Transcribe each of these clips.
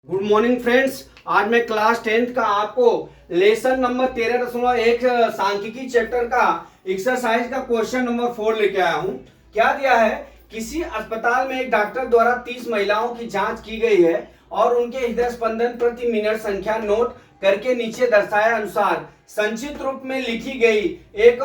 Good morning friends. आज मैं class 10th का आपको लेसन नंबर 13.1 सांख्यिकी चैप्टर का एक्सरसाइज का क्वेश्चन नंबर 4 लेके आया हूं। क्या दिया है, किसी अस्पताल में एक डॉक्टर द्वारा 30 महिलाओं की जांच की गई है और उनके हृदय स्पंदन प्रति मिनट संख्या नोट करके नीचे दर्शाए अनुसार संक्षिप्त रूप में लिखी गई एक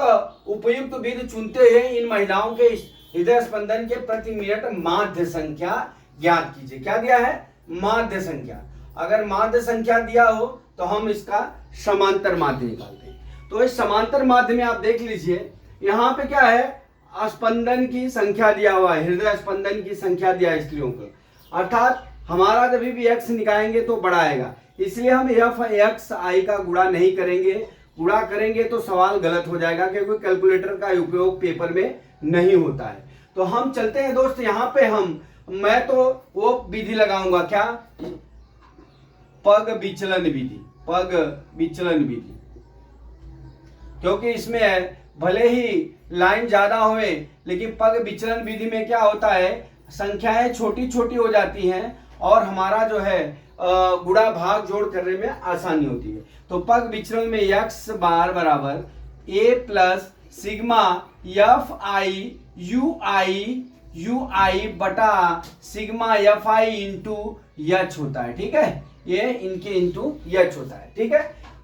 उपयुक्त विधि चुनते हुए इन महिलाओं के हृदय स्पंदन के प्रति मिनट माध्य संख्या ज्ञात कीजिए। क्या दिया है, माध्य संख्या। अगर माध्य संख्या दिया हो तो हम इसका समांतर माध्य निकालते हैं। तो इस समांतर माध्य में आप देख लीजिए, यहाँ पे क्या है, स्पंदन की संख्या दिया हुआ है, हृदय स्पंदन की संख्या दिया है स्त्रियों को, अर्थात हमारा जब भी एक्स निकालेंगे तो बड़ा आएगा, इसलिए हम एफ एक्स आई का गुणा नहीं करेंगे। गुणा करेंगे तो सवाल गलत हो जाएगा क्योंकि कैलकुलेटर का उपयोग पेपर में नहीं होता है। तो हम चलते हैं दोस्त, यहाँ पे मैं तो वो विधि लगाऊंगा, क्या, पग विचलन विधि। पग विचलन विधि, क्योंकि इसमें भले ही लाइन ज्यादा होए लेकिन पग विचलन विधि में क्या होता है, संख्याएं छोटी छोटी हो जाती हैं और हमारा जो है गुणा भाग जोड़ करने में आसानी होती है। तो पग विचलन में एक्स बार बराबर A plus sigma F I U I बटा sigma F I into H होता है। ठीक है, ये इनके इंटू एच होता है। ठीक है,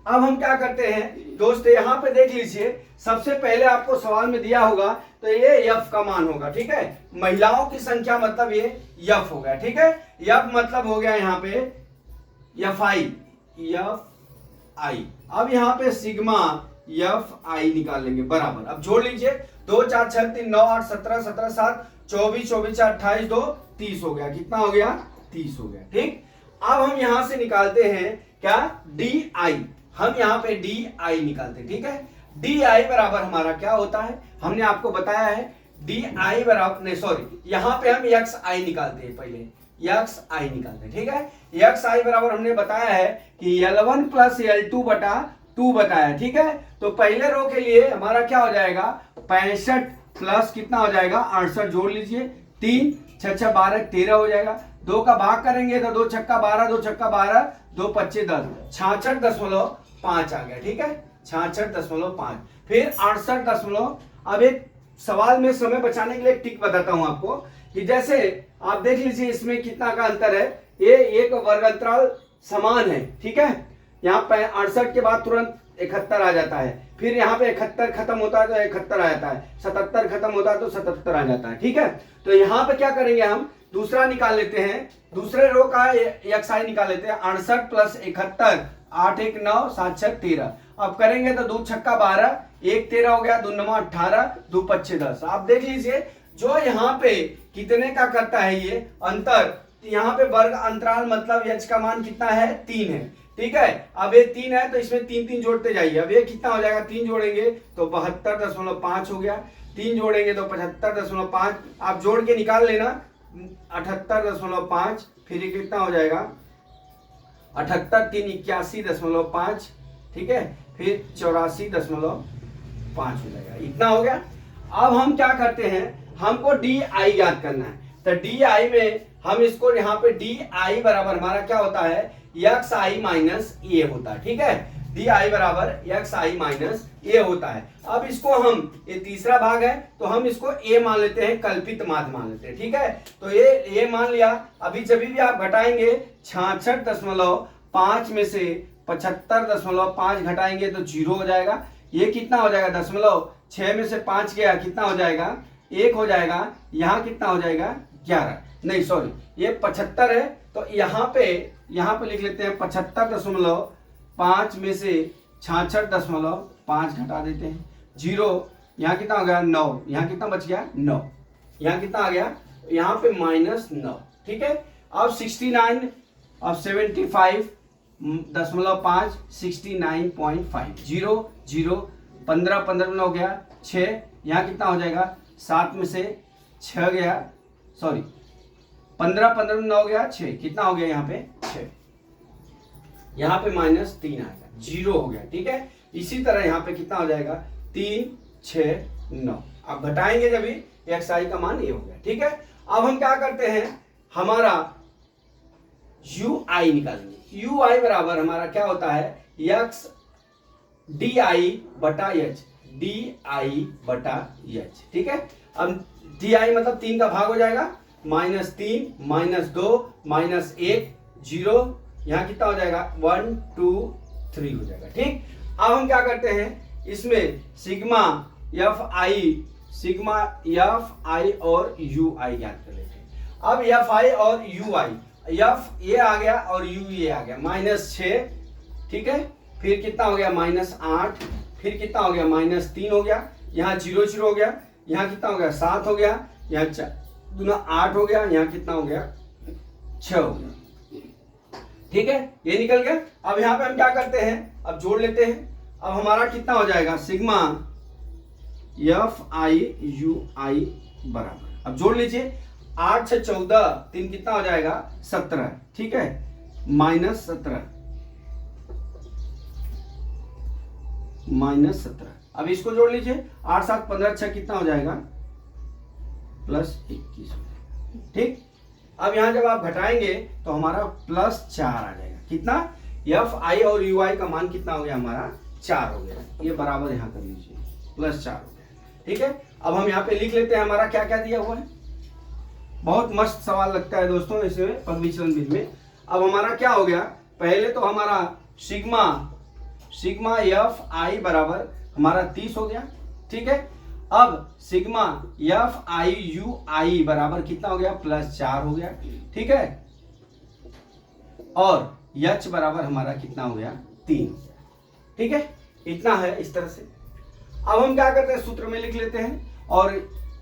अब हम क्या करते हैं दोस्त, यहाँ पे देख लीजिए, सबसे पहले आपको सवाल में दिया होगा तो ये एफ का मान होगा। ठीक है, महिलाओं की संख्या मतलब ये एफ हो गया। ठीक है, एफ मतलब हो गया यहाँ पे एफ आई। अब यहाँ पे सिग्मा एफ आई निकाल लेंगे बराबर, अब जोड़ लीजिए, 2 4 6 3 9 8 17 17 7 24 24 4 28 2 30 हो गया। कितना हो गया, 30 हो गया। ठीक, अब हम यहां से निकालते हैं क्या, डी आई। हम यहाँ पे डी आई निकालते हैं। ठीक है, डी आई बराबर हमारा क्या होता है, हमने आपको बताया है डी आई बराबर, नहीं सॉरी, यहाँ पे हम एक्स आई निकालते हैं, पहले एक्स आई निकालते हैं। ठीक है, एक्स आई बराबर हमने बताया है कि L1 प्लस L2 बटा 2 बताया। ठीक है, तो पहले रो के लिए हमारा क्या हो जाएगा, 65 प्लस कितना हो जाएगा, 68। जोड़ लीजिए, 3 6 6 12 13 हो जाएगा। 2 का भाग करेंगे तो 2 छक्का 12 2 छक्का 12 2 25 10, 66.5 आ गया। ठीक है, 66.5, फिर 68 अब एक सवाल में समय बचाने के लिए एक टिक बताता हूं आपको कि जैसे आप देख लीजिए इसमें कितना का अंतर है, ये एक वर्ग अंतराल समान है। ठीक है, यहाँ पे 68 के बाद तुरंत 71 आ जाता है, फिर यहाँ पे 71 खत्म होता है तो 71 आ जाता है, 77 खत्म होता है तो 77 आ जाता है। ठीक है, तो यहाँ पे क्या करेंगे, हम दूसरा निकाल लेते हैं, दूसरे रो का एक्स आई निकाल लेते हैं। 68 प्लस 71, 8 1 9 7 6 13। अब करेंगे तो 2 छक्का 12 1 13 हो गया, 2 9 18 2 25 10। आप देख लीजिए जो यहाँ पे कितने का करता है ये अंतर, यहाँ पे वर्ग अंतराल मतलब एच का मान कितना है, 3 है। ठीक है, अब ये 3 है तो इसमें 3 3 जोड़ते जाइए। अब ये कितना हो जाएगा, 3 जोड़ेंगे तो 72.5 हो गया, 3 जोड़ेंगे तो 75.5, आप जोड़ के निकाल लेना 78.5, फिर ये कितना हो जाएगा 78 3 81.5। ठीक है, फिर 84.5 हो जाएगा, इतना हो गया। अब हम क्या करते हैं, हमको डी आई याद करना है, तो डी आई में हम इसको यहाँ पे डी आई बराबर हमारा क्या होता है, एक्स आई माइनस ए होता है। ठीक है, डी आई बराबर एक्स आई माइनस ए होता है। अब इसको हम, ये तीसरा भाग है तो हम इसको ए मान लेते हैं, कल्पित माध्य मान लेते हैं। ठीक है, तो ये ए मान लिया। अभी जब भी आप घटाएंगे 66.5 में से 75.5 घटाएंगे तो 0 हो जाएगा। ये कितना हो जाएगा, 6 में से 5 गया, कितना हो जाएगा, 1 हो जाएगा। यहाँ कितना हो जाएगा, 11, नहीं सॉरी, ये 75 है तो यहाँ पे लिख लेते हैं 75.5 में से 66.5 घटा देते हैं, 0। यहाँ कितना हो गया, 9, यहाँ कितना बच गया, 9, यहाँ कितना आ गया, यहाँ पे -9। ठीक है, अब 69, अब 75.5 69.5, 0 0, 15 15 में हो गया 6, यहाँ कितना हो जाएगा, 7 में से 6 गया, सॉरी 15 15 में 9 गया 6, कितना हो गया यहाँ पे 6, यहाँ पे -3 आएगा, 0 हो गया। ठीक है, इसी तरह यहाँ पे कितना हो जाएगा, 3 6 9। अब घटाएंगे जब एक्स आई का मान ये हो गया। ठीक है, अब हम क्या करते हैं, हमारा यू आई निकालेंगे। यू आई बराबर हमारा क्या होता है, यक्स डी आई बटा एच, डी आई बटा एच। ठीक है, अब डी आई मतलब 3 का भाग हो जाएगा, -3 -2 -1 0, यहां कितना हो जाएगा 1 2 3 हो जाएगा। ठीक, अब हम क्या करते हैं, इसमें सिग्मा एफ आई और यू आई ज्ञात कर लेते हैं। अब एफ आई और यू आई, एफ ये आ गया और यू ये आ गया, -6, ठीक है, फिर कितना हो गया -8, फिर कितना हो गया -3 हो गया, यहाँ 0 0 हो गया, यहाँ कितना हो गया 7 हो गया, यहाँ 8 हो गया, यहाँ कितना हो गया 6 हो गया। ठीक है, ये निकल गया। अब यहाँ पे हम क्या करते हैं, अब जोड़ लेते हैं। अब हमारा कितना हो जाएगा, सिग्मा एफ आई यू आई बराबर, अब जोड़ लीजिए, 8 6 14, 3 कितना हो जाएगा 17। ठीक है, -17 -17। अब इसको जोड़ लीजिए, 8 7 15 6 कितना हो जाएगा +21। ठीक, अब यहां जब आप घटाएंगे तो हमारा +4 आ जाएगा। कितना, एफ आई और यू आई का मान कितना हो गया हमारा 4 हो गया। ये बराबर यहां कर लीजिए, +4 हो गया। ठीक है, अब हम यहाँ पे लिख लेते हैं हमारा क्या क्या दिया हुआ है। बहुत मस्त सवाल लगता है दोस्तों इसमें पग विचलन विधि में। अब हमारा क्या हो गया, पहले तो हमारा सिग्मा एफ आई बराबर हमारा 30 हो गया। ठीक है, अब सिग्मा एफ आई यू आई बराबर कितना हो गया +4 हो गया। ठीक है, और एच बराबर हमारा कितना हो गया 3। ठीक है, इतना है इस तरह से। अब हम क्या करते हैं, सूत्र में लिख लेते हैं, और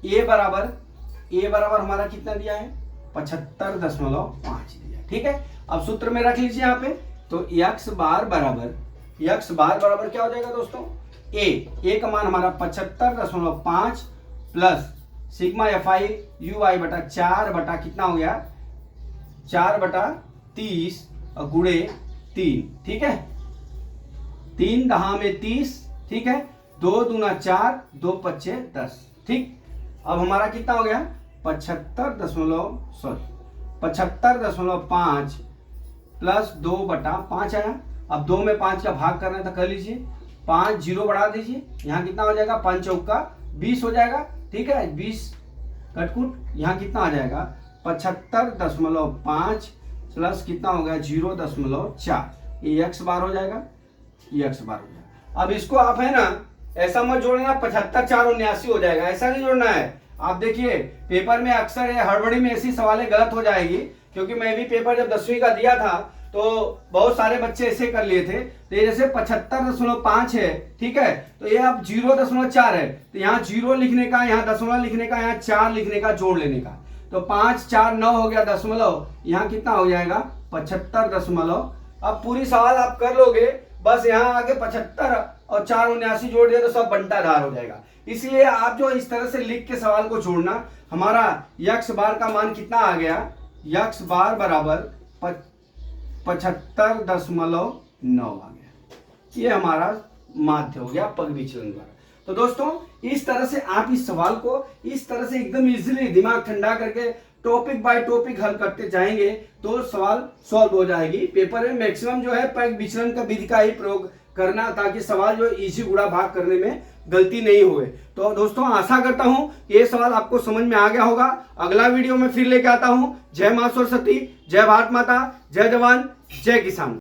ए बराबर हमारा कितना दिया है 75.5 दिया। ठीक है, अब सूत्र में रख लीजिए यहाँ पे, तो x बार बराबर क्या हो जाएगा दोस्तों, ए का मान हमारा 75.5 plus sigma F I U I बटा 4 बटा कितना हो गया 4/30 और गुणे 3। ठीक है, 3 दहा में 30। ठीक है, 2 दूना 4, 2 पच्चे 10। ठीक, अब हमारा कितना हो गया 75.5 प्लस 2/5 आया। अब 2 में 5 का भाग करना है तो कर लीजिए, 5 0 बढ़ा दीजिए, यहाँ कितना हो जाएगा 5 चौका 20 हो जाएगा। ठीक है, 20 कटकुट, यहाँ कितना आ जाएगा 75.5 प्लस कितना हो गया 0.4, ये x बार हो जाएगा, ये x बार हो जाएगा। अब इसको आप है ना ऐसा मत जोड़ना 75 4 79 हो जाएगा, ऐसा नहीं जोड़ना है। आप देखिए पेपर में अक्सर हड़बड़ी में ऐसी सवालें गलत हो जाएगी, क्योंकि मैं भी पेपर जब 10वीं का दिया था तो बहुत सारे बच्चे ऐसे कर लिए थे। तो ये जैसे 75.5 है, ठीक है, तो ये अब 0.4 है, तो यहाँ 0 लिखने का, यहाँ दशमलव लिखने का, यहाँ 4 लिखने का, जोड़ लेने का, तो 5 4 9 हो गया दशमलव, यहाँ कितना हो जाएगा 75. अब पूरी सवाल आप कर लोगे, बस यहाँ आगे 75 और 4 79 जोड़ दिया तो सब बंटाधार हो जाएगा। इसलिए आप जो इस तरह से लिख के सवाल को जोड़ना, हमारा यक्स बार का मान कितना आ गया, यक्स बार बराबर 75.9 आ गया। ये हमारा माध्य हो गया पग विचलन द्वारा। तो दोस्तों इस तरह से आप इस सवाल को इस तरह से एकदम इजीली दिमाग ठंडा करके टॉपिक बाय टॉपिक हल करते जाएंगे तो सवाल सॉल्व हो जाएगी। पेपर में मैक्सिमम जो है पग विचलन का विधि का ही प्रयोग करना, ताकि सवाल जो इजी गुणा भाग करने में गलती नहीं हुए। तो दोस्तों आशा करता हूं ये सवाल आपको समझ में आ गया होगा। अगला वीडियो में फिर लेके आता हूं। जय मां सरस्वती, जय भारत माता, जय जवान, जय किसान।